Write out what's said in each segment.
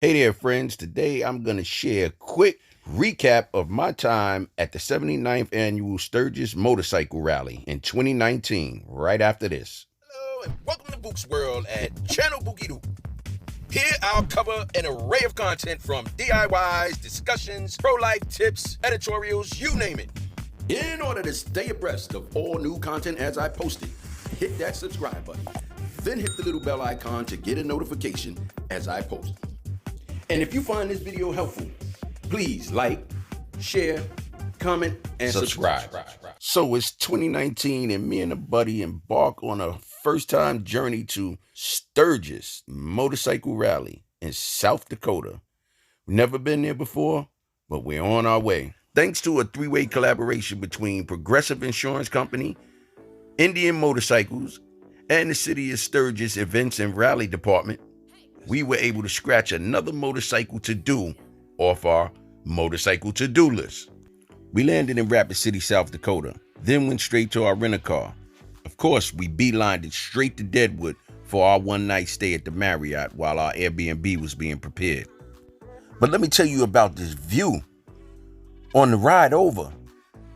Hey there, friends. Today I'm going to share a quick recap of my time at the 79th Annual Sturgis Motorcycle Rally in 2019, right after this. Hello, and welcome to Book's World at Channel Bookie Doo. Here I'll cover an array of content from DIYs, discussions, pro-life tips, editorials, you name it. In order to stay abreast of all new content as I post it, hit that subscribe button. Then hit the little bell icon to get a notification as I post. And if you find this video helpful, please like, share, comment, and subscribe. So it's 2019 and me and a buddy embark on a first-time journey to Sturgis Motorcycle Rally in South Dakota. We've never been there before, but we're on our way. Thanks to a three-way collaboration between Progressive Insurance Company, Indian Motorcycles, and the City of Sturgis Events and Rally Department, we were able to scratch another motorcycle to do off our motorcycle to-do list. We landed in Rapid City, South Dakota, then went straight to our rent-a-car. Of course, we beelined it straight to Deadwood for our one-night stay at the Marriott while our Airbnb was being prepared. But let me tell you about this view. On the ride over,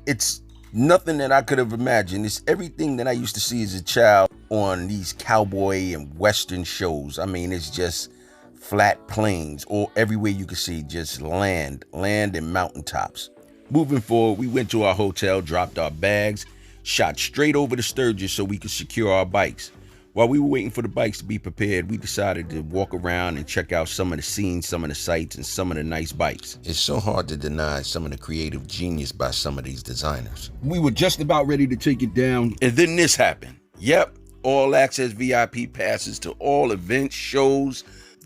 it's nothing that I could have imagined. It's everything that I used to see as a child on these cowboy and western shows. I mean, it's just flat plains, or everywhere you can see just land and mountaintops. Moving forward, we went to our hotel, dropped our bags, shot straight over to Sturgis so we could secure our bikes. While we were waiting for the bikes to be prepared, we decided to walk around and check out some of the scenes, some of the sights, and some of the nice bikes. It's so hard to deny some of the creative genius by some of these designers. We were just about ready to take it down, and then this happened. Yep, all access VIP passes to all events, shows,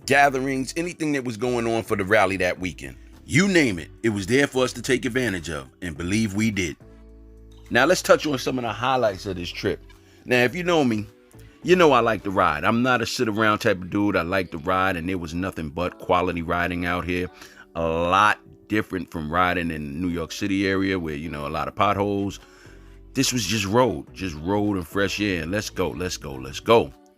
gatherings, anything that was going on for the rally that weekend. You name it, it was there for us to take advantage of, and believe we did. Now let's touch on some of the highlights of this trip. Now, if you know me, you know I like to ride. I'm not a sit-around type of dude. I like to ride, and there was nothing but quality riding out here. A lot different from riding in the New York City area where, you know, a lot of potholes. This was just road and fresh air. And let's go.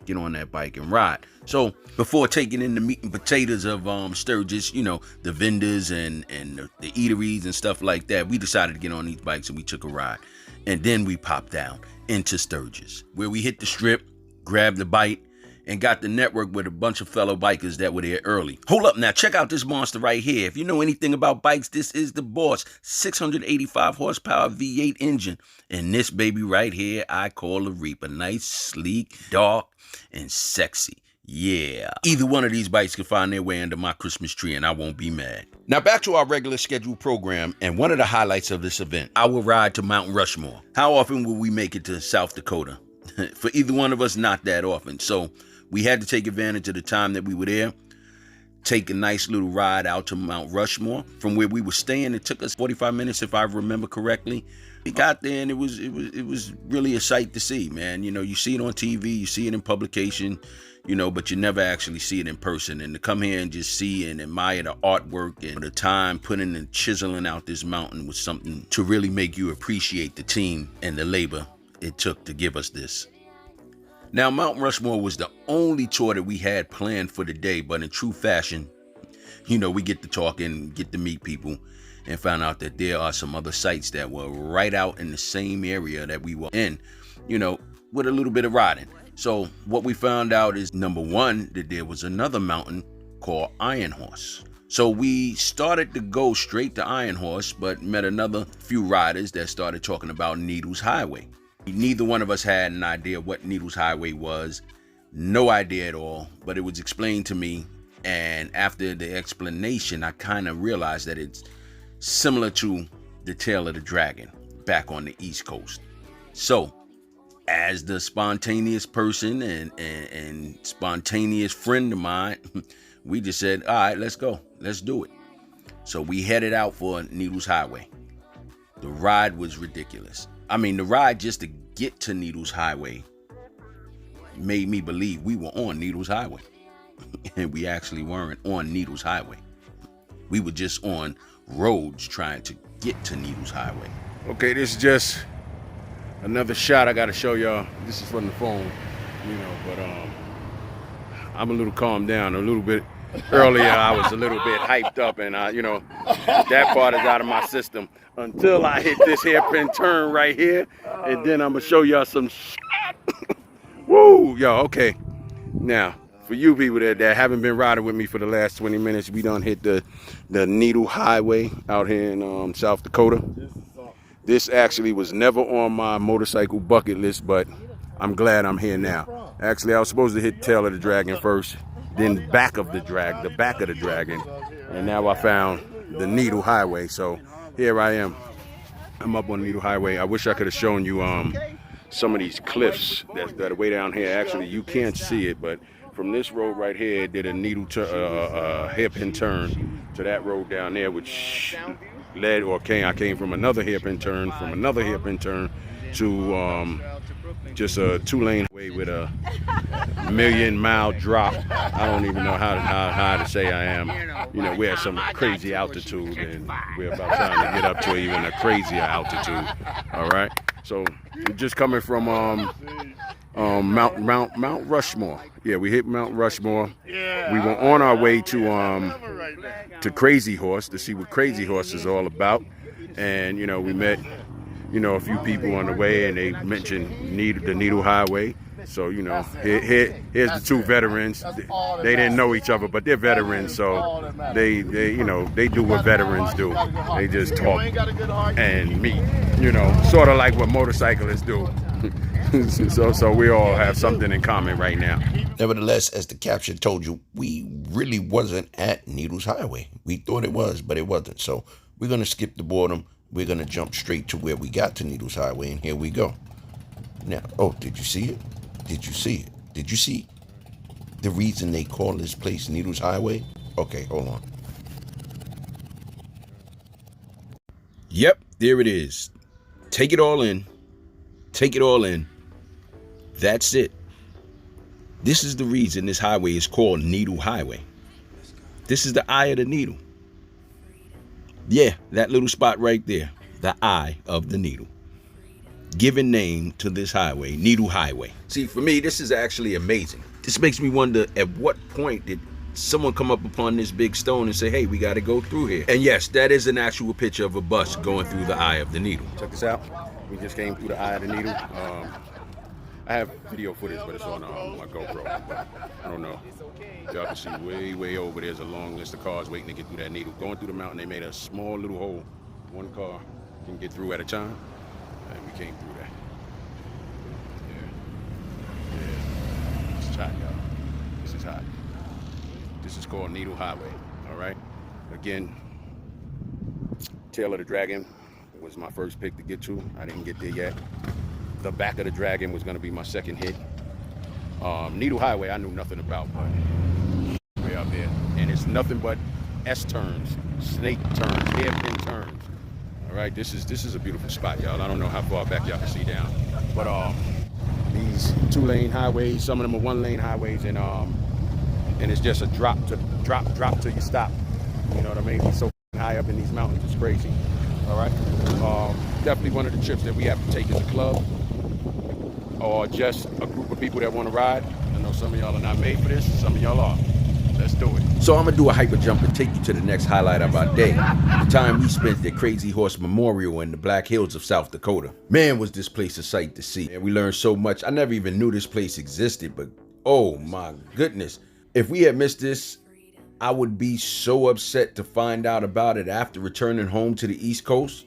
Get on that bike and ride. So before taking in the meat and potatoes of Sturgis, you know, the vendors and the eateries and stuff like that, we decided to get on these bikes and we took a ride. And then we popped down into Sturgis, where we hit the strip, grabbed the bite, and got the network with a bunch of fellow bikers that were there early. Hold up now, check out this monster right here. If you know anything about bikes, this is the Boss 685 horsepower V8 engine. And this baby right here, I call a Reaper. Nice, sleek, dark, and sexy. Yeah. Either one of these bikes can find their way under my Christmas tree and I won't be mad. Now back to our regular scheduled program and one of the highlights of this event, our ride to Mount Rushmore. How often will we make it to South Dakota? For either one of us, not that often. So we had to take advantage of the time that we were there, take a nice little ride out to Mount Rushmore. From where we were staying, it took us 45 minutes, if I remember correctly. We got there and it was really a sight to see, man. You know, you see it on TV, you see it in publication, you know, but you never actually see it in person. And to come here and just see and admire the artwork and the time putting and chiseling out this mountain was something to really make you appreciate the team and the labor it took to give us this. Now, Mount Rushmore was the only tour that we had planned for the day, but in true fashion, you know, we get to talking, get to meet people, and found out that there are some other sites that were right out in the same area that we were in, you know, with a little bit of riding. So what we found out is, number one, that there was another mountain called Iron Horse. So we started to go straight to Iron Horse, but met another few riders that started talking about Needles Highway. Neither one of us had an idea what Needles Highway was. No idea at all, but it was explained to me. And after the explanation, I kind of realized that it's similar to the Tail of the Dragon back on the East Coast. So as the spontaneous person and spontaneous friend of mine, we just said, all right, let's go. Let's do it. So we headed out for Needles Highway. The ride was ridiculous. I mean, the ride just to get to Needles Highway made me believe we were on Needles Highway. And we actually weren't on Needles Highway. We were just on roads trying to get to Needles Highway. Okay, this is just another shot I gotta show y'all. This is from the phone, you know, but I'm a little calmed down, a little bit Earlier, I was a little bit hyped up, and you know, that part is out of my system until I hit this hairpin turn right here, and then I'm gonna show y'all some woo, yo, okay. Now, for you people that haven't been riding with me for the last 20 minutes, we done hit the Needle Highway out here in South Dakota. This actually was never on my motorcycle bucket list, but I'm glad I'm here now. Actually, I was supposed to hit Tail of the Dragon first, then back of the dragon, and now I found the Needle Highway. So here I am. I'm up on the Needle Highway. I wish I could have shown you some of these cliffs that are way down here. Actually, you can't see it, but from this road right here, it did a hairpin turn to that road down there, which I came from another hairpin turn, to just a 2-lane way with a million-mile drop. I don't even know how high to say I am. You know, we're at some crazy altitude, and we're about trying to get up to even a crazier altitude. All right, so we're just coming from Mount Rushmore. Yeah, we hit Mount Rushmore. We were on our way to Crazy Horse to see what Crazy Horse is all about, and you know, we met a few people on the way, and they mentioned the Needle Highway. So, you know, here's the two veterans. They didn't know each other, but they're veterans, so they do what veterans do. They just talk and meet, you know, sort of like what motorcyclists do. so we all have something in common right now. Nevertheless, as the caption told you, we really wasn't at Needles Highway. We thought it was, but it wasn't. So we're going to skip the boredom. We're going to jump straight to where we got to Needles Highway, and here we go. Now, oh, did you see it? Did you see it? Did you see the reason they call this place Needles Highway? Okay, hold on. Yep, there it is. Take it all in. Take it all in. That's it. This is the reason this highway is called Needle Highway. This is the eye of the needle. Yeah, that little spot right there, the eye of the needle. Giving name to this highway, Needle Highway. See, for me, this is actually amazing. This makes me wonder, at what point did someone come up upon this big stone and say, hey, we got to go through here? And yes, that is an actual picture of a bus going through the eye of the needle. Check this out. We just came through the eye of the needle. I have video footage, but it's on my GoPro. But I don't know. Y'all can see way over there's a long list of cars waiting to get through that needle. Going through the mountain, they made a small little hole. One car can get through at a time. And we came through that. Yeah. This is hot, y'all. This is hot. This is called Needle Highway, all right? Again, Tail of the Dragon was my first pick to get to. I didn't get there yet. The Back of the Dragon was gonna be my second hit. Needle Highway, I knew nothing about, but way out there. And it's nothing but S-turns, snake turns, hairpin turns. All right, this is a beautiful spot, y'all. I don't know how far back y'all can see down, but these 2-lane highways, some of them are 1-lane highways, and it's just a drop till you stop. You know what I mean? It's so high up in these mountains, it's crazy. All right, definitely one of the trips that we have to take as a club, or just a group of people that want to ride. I know some of y'all are not made for this, some of y'all are. Let's do it. So I'm gonna do a hyper jump and take you to the next highlight of our day. The time we spent at Crazy Horse Memorial in the Black Hills of South Dakota. Man, was this place a sight to see. And we learned so much. I never even knew this place existed, but oh my goodness. If we had missed this, I would be so upset to find out about it after returning home to the East Coast.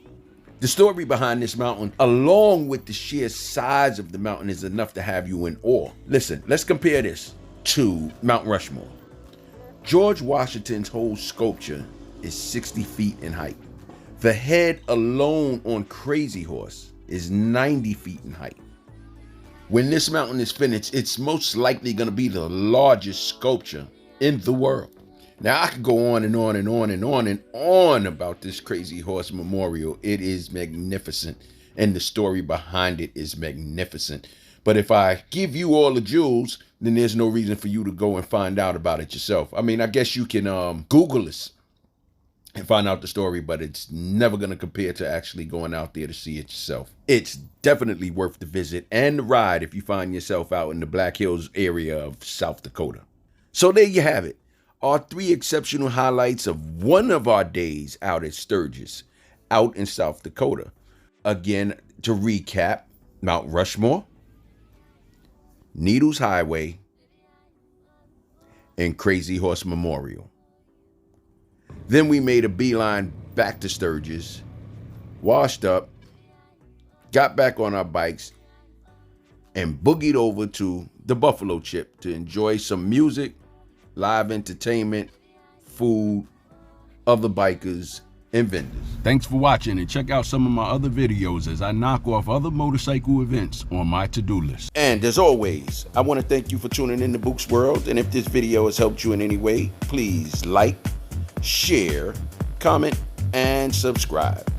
The story behind this mountain, along with the sheer size of the mountain, is enough to have you in awe. Listen, let's compare this to Mount Rushmore. George Washington's whole sculpture is 60 feet in height. The head alone on Crazy Horse is 90 feet in height. When this mountain is finished, it's most likely going to be the largest sculpture in the world. Now, I could go on and on and on and on and on about this Crazy Horse Memorial. It is magnificent, and the story behind it is magnificent. But if I give you all the jewels, then there's no reason for you to go and find out about it yourself. I mean, I guess you can Google this and find out the story, but it's never going to compare to actually going out there to see it yourself. It's definitely worth the visit and the ride if you find yourself out in the Black Hills area of South Dakota. So there you have it. Our three exceptional highlights of one of our days out at Sturgis, out in South Dakota. Again, to recap, Mount Rushmore, Needles Highway, and Crazy Horse Memorial. Then we made a beeline back to Sturgis, washed up, got back on our bikes, and boogied over to the Buffalo Chip to enjoy some music, live entertainment, food, other bikers, and vendors. Thanks for watching, and check out some of my other videos as I knock off other motorcycle events on my to-do list. And as always, I want to thank you for tuning in to Book's World. And if this video has helped you in any way, please like, share, comment, and subscribe.